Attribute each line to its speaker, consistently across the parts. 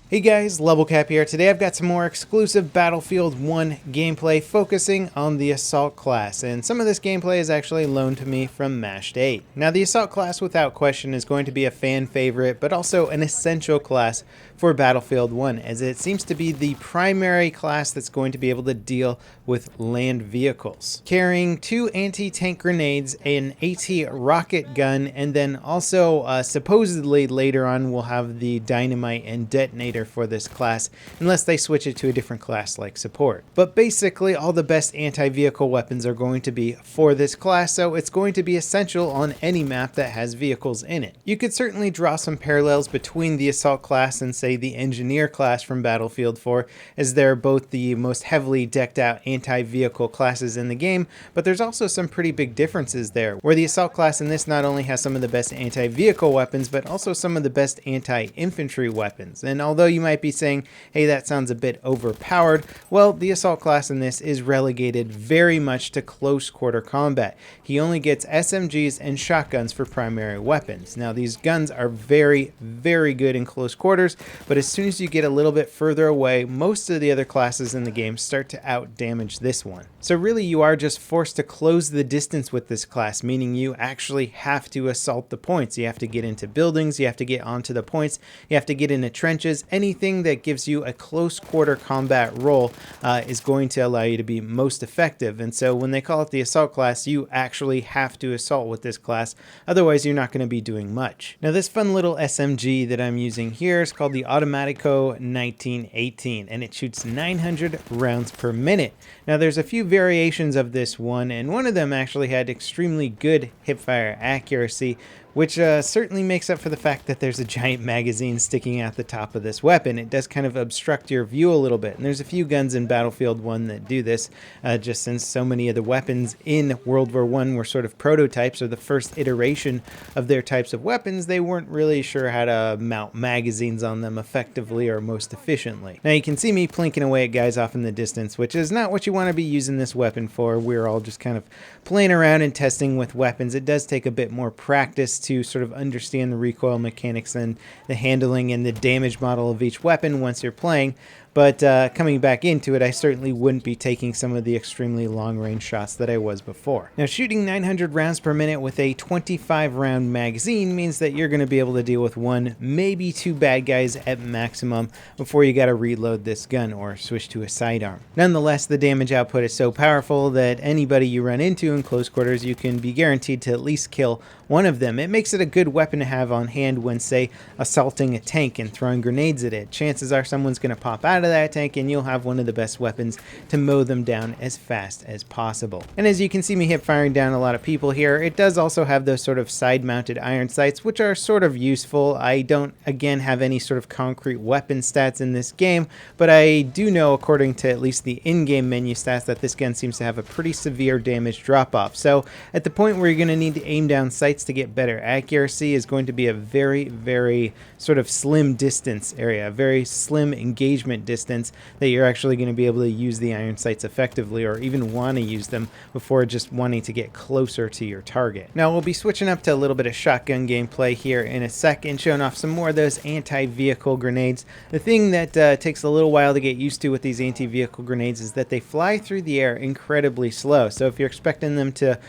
Speaker 1: Hey guys, Level Cap here. Today I've got some more exclusive Battlefield 1 gameplay focusing on the Assault class, and some of this gameplay is actually loaned to me from Mashed 8. Now the Assault class without question is going to be a fan favorite, but also an essential class for Battlefield 1, as it seems to be the primary class that's going to be able to deal with land vehicles. Carrying 2 anti-tank grenades, an AT rocket gun, and then also supposedly later on we'll have the dynamite and detonator for this class, unless they switch it to a different class like support. But basically all the best anti-vehicle weapons are going to be for this class, so it's going to be essential on any map that has vehicles in it. You could certainly draw some parallels between the Assault class and say the Engineer class from Battlefield 4, as they're both the most heavily decked out anti-vehicle classes in the game, but there's also some pretty big differences there, where the Assault class in this not only has some of the best anti-vehicle weapons, but also some of the best anti-infantry weapons. And although you might be saying, hey, that sounds a bit overpowered, well, the Assault class in this is relegated very much to close quarter combat. He only gets SMGs and shotguns for primary weapons. Now these guns are very, very good in close quarters, but as soon as you get a little bit further away, most of the other classes in the game start to out damage this one. So really you are just forced to close the distance with this class, meaning you actually have to assault the points. You have to get into buildings, you have to get onto the points, you have to get into trenches. Anything that gives you a close quarter combat role is going to allow you to be most effective. And so when they call it the Assault class, you actually have to assault with this class, otherwise you're not going to be doing much. Now this fun little SMG that I'm using here is called the Automatico 1918, and it shoots 900 rounds per minute. Now there's a few variations of this one, and one of them actually had extremely good hipfire accuracy, which certainly makes up for the fact that there's a giant magazine sticking out the top of this weapon. It does kind of obstruct your view a little bit, and there's a few guns in Battlefield 1 that do this, just since so many of the weapons in World War I were sort of prototypes or the first iteration of their types of weapons. They weren't really sure how to mount magazines on them effectively or most efficiently. Now you can see me plinking away at guys off in the distance, which is not what you want to be using this weapon for. We're all just kind of playing around and testing with weapons. It does take a bit more practice to sort of understand the recoil mechanics and the handling and the damage model of each weapon once you're playing. But coming back into it, I certainly wouldn't be taking some of the extremely long-range shots that I was before. Now, shooting 900 rounds per minute with a 25-round magazine means that you're going to be able to deal with 1, maybe 2 bad guys at maximum before you got to reload this gun or switch to a sidearm. Nonetheless, the damage output is so powerful that anybody you run into in close quarters, you can be guaranteed to at least kill one of them. It makes it a good weapon to have on hand when, say, assaulting a tank and throwing grenades at it. Chances are someone's going to pop out of that tank and you'll have one of the best weapons to mow them down as fast as possible. And as you can see me hip firing down a lot of people here, it does also have those sort of side mounted iron sights, which are sort of useful. I don't again have any sort of concrete weapon stats in this game, but I do know, according to at least the in-game menu stats, that this gun seems to have a pretty severe damage drop off. So at the point where you're going to need to aim down sights to get better accuracy is going to be a very, very sort of slim distance area, a very slim engagement distance that you're actually going to be able to use the iron sights effectively, or even want to use them before just wanting to get closer to your target. Now we'll be switching up to a little bit of shotgun gameplay here in a sec and showing off some more of those anti-vehicle grenades. The thing that takes a little while to get used to with these anti-vehicle grenades is that they fly through the air incredibly slow. So if you're expecting them to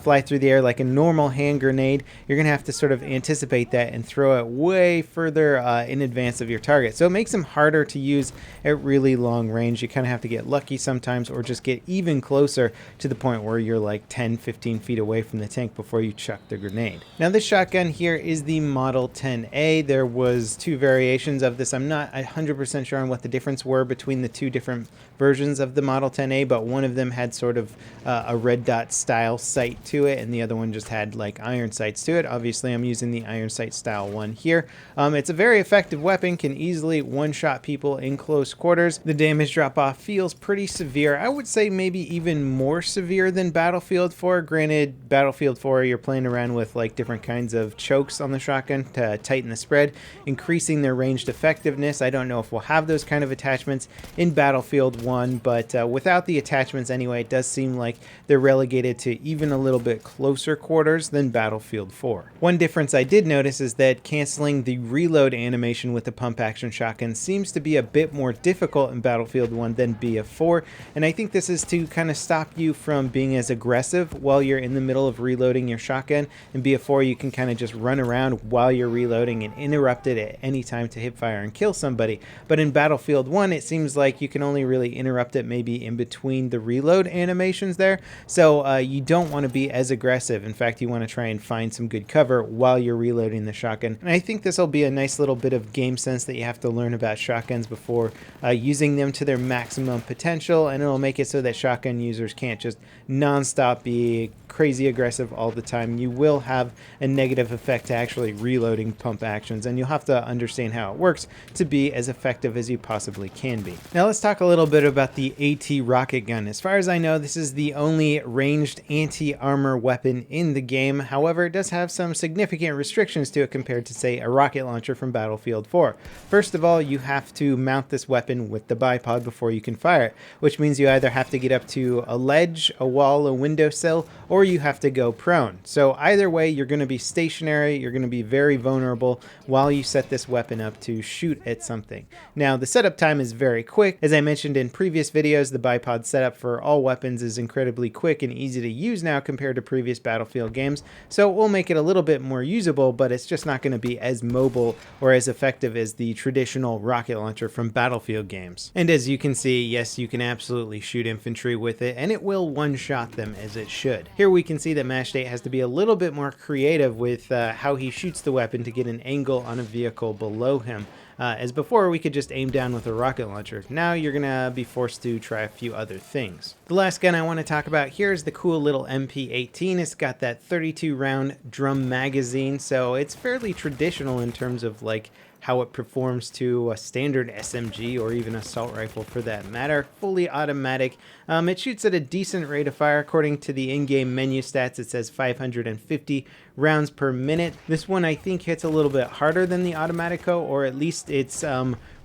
Speaker 1: fly through the air like a normal hand grenade, you're going to have to sort of anticipate that and throw it way further in advance of your target. So it makes them harder to use at really long range. You kind of have to get lucky sometimes, or just get even closer to the point where you're like 10-15 feet away from the tank before you chuck the grenade. Now this shotgun here is the Model 10A. There was 2 variations of this. I'm not 100% sure on what the difference were between the 2 different versions of the Model 10A, but one of them had sort of a red dot style sight to it, and the other one just had like iron sights to it. Obviously I'm using the iron sight style one here. It's a very effective weapon, can easily one-shot people in close close quarters, the damage drop off feels pretty severe. I would say maybe even more severe than Battlefield 4. Granted, Battlefield 4, you're playing around with like different kinds of chokes on the shotgun to tighten the spread, increasing their ranged effectiveness. I don't know if we'll have those kind of attachments in Battlefield 1, but without the attachments anyway, it does seem like they're relegated to even a little bit closer quarters than Battlefield 4. One difference I did notice is that canceling the reload animation with the pump action shotgun seems to be a bit more difficult in Battlefield 1 than BF4, and I think this is to kind of stop you from being as aggressive while you're in the middle of reloading your shotgun. In BF4 you can kind of just run around while you're reloading and interrupt it at any time to hip fire and kill somebody, but in Battlefield 1 it seems like you can only really interrupt it maybe in between the reload animations there, so you don't want to be as aggressive. In fact, you want to try and find some good cover while you're reloading the shotgun, and I think this will be a nice little bit of game sense that you have to learn about shotguns before using them to their maximum potential, and it'll make it so that shotgun users can't just non-stop be crazy aggressive all the time. You will have a negative effect to actually reloading pump actions, and you'll have to understand how it works to be as effective as you possibly can be. Now let's talk a little bit about the AT rocket gun. As far as I know, this is the only ranged anti-armor weapon in the game. However, it does have some significant restrictions to it compared to, say, a rocket launcher from Battlefield 4. First of all, you have to mount this weapon with the bipod before you can fire it, which means you either have to get up to a ledge, a wall, a windowsill, or you have to go prone. So either way, you're going to be stationary, you're going to be very vulnerable while you set this weapon up to shoot at something. Now, the setup time is very quick. As I mentioned in previous videos, the bipod setup for all weapons is incredibly quick and easy to use now compared to previous Battlefield games, so it will make it a little bit more usable, but it's just not going to be as mobile or as effective as the traditional rocket launcher from Battlefield games. And as you can see, yes, you can absolutely shoot infantry with it, and it will one-shot them as it should. Here we can see that Mashed 8 has to be a little bit more creative with how he shoots the weapon to get an angle on a vehicle below him. As before, we could just aim down with a rocket launcher. Now you're going to be forced to try a few other things. The last gun I want to talk about here is the cool little MP18. It's got that 32 round drum magazine, so it's fairly traditional in terms of like how it performs to a standard SMG or even assault rifle for that matter. Fully automatic. It shoots at a decent rate of fire. According to the in-game menu stats, it says 550 rounds per minute. This one I think hits a little bit harder than the Automatico, or at least its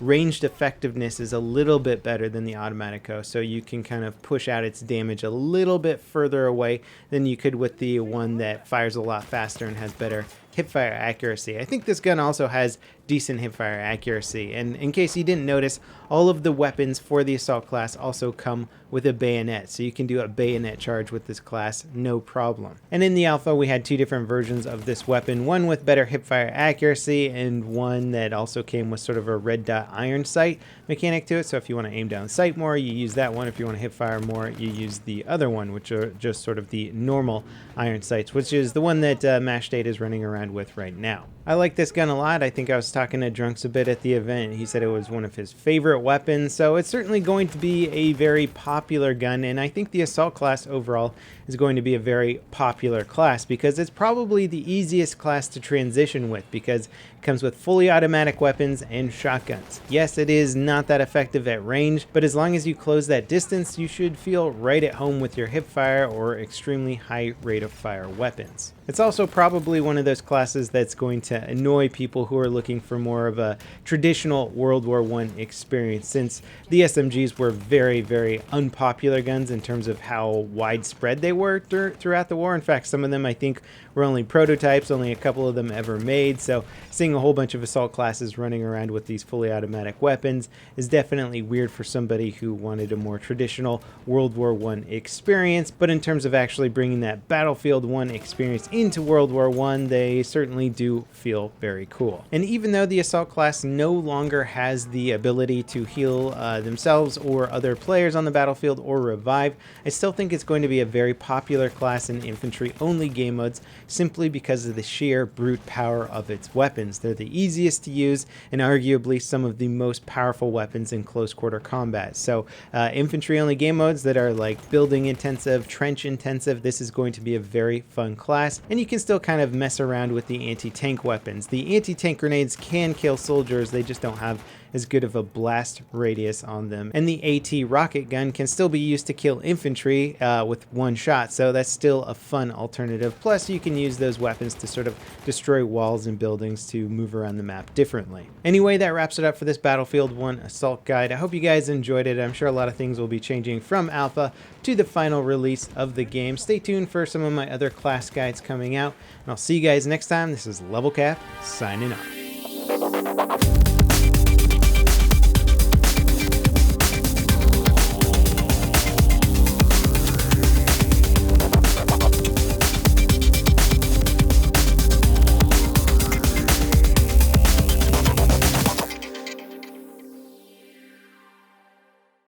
Speaker 1: ranged effectiveness is a little bit better than the Automatico, so you can kind of push out its damage a little bit further away than you could with the one that fires a lot faster and has better hipfire accuracy. I think this gun also has decent hipfire accuracy, and in case you didn't notice, all of the weapons for the assault class also come with a bayonet, so you can do a bayonet charge with this class no problem. And in the alpha we had two different versions of this weapon, one with better hipfire accuracy and one that also came with sort of a red dot iron sight mechanic to it. So if you want to aim down sight more, you use that one. If you want to hipfire more, you use the other one, which are just sort of the normal iron sights, which is the one that Mashed 8 is running around with right now. I like this gun a lot. I think I was talking to Drunks a bit at the event. He said it was one of his favorite weapons, so it's certainly going to be a very popular gun, and I think the assault class overall is going to be a very popular class because it's probably the easiest class to transition with because it comes with fully automatic weapons and shotguns. Yes, it is not that effective at range, but as long as you close that distance, you should feel right at home with your hipfire or extremely high rate of fire weapons. It's also probably one of those classes that's going to annoy people who are looking for more of a traditional World War I experience, since the SMGs were very, very unpopular guns in terms of how widespread they were throughout the war. In fact, some of them I think were only prototypes, only a couple of them ever made, so seeing a whole bunch of assault classes running around with these fully automatic weapons is definitely weird for somebody who wanted a more traditional World War I experience. But in terms of actually bringing that Battlefield 1 experience into World War I, they certainly do feel very cool. And even though the assault class no longer has the ability to heal themselves or other players on the battlefield or revive, I still think it's going to be a very popular class in infantry only game modes, simply because of the sheer brute power of its weapons. They're the easiest to use and arguably some of the most powerful weapons in close quarter combat. So infantry only game modes that are like building intensive, trench intensive, this is going to be a very fun class, and you can still kind of mess around with the anti-tank weapons. The anti-tank grenades can kill soldiers, they just don't have as good of a blast radius on them. And the AT rocket gun can still be used to kill infantry with one shot, so that's still a fun alternative. Plus, you can use those weapons to sort of destroy walls and buildings to move around the map differently. Anyway, that wraps it up for this Battlefield 1 Assault Guide. I hope you guys enjoyed it. I'm sure a lot of things will be changing from alpha to the final release of the game. Stay tuned for some of my other class guides coming out, and I'll see you guys next time. This is Level Cap, signing off.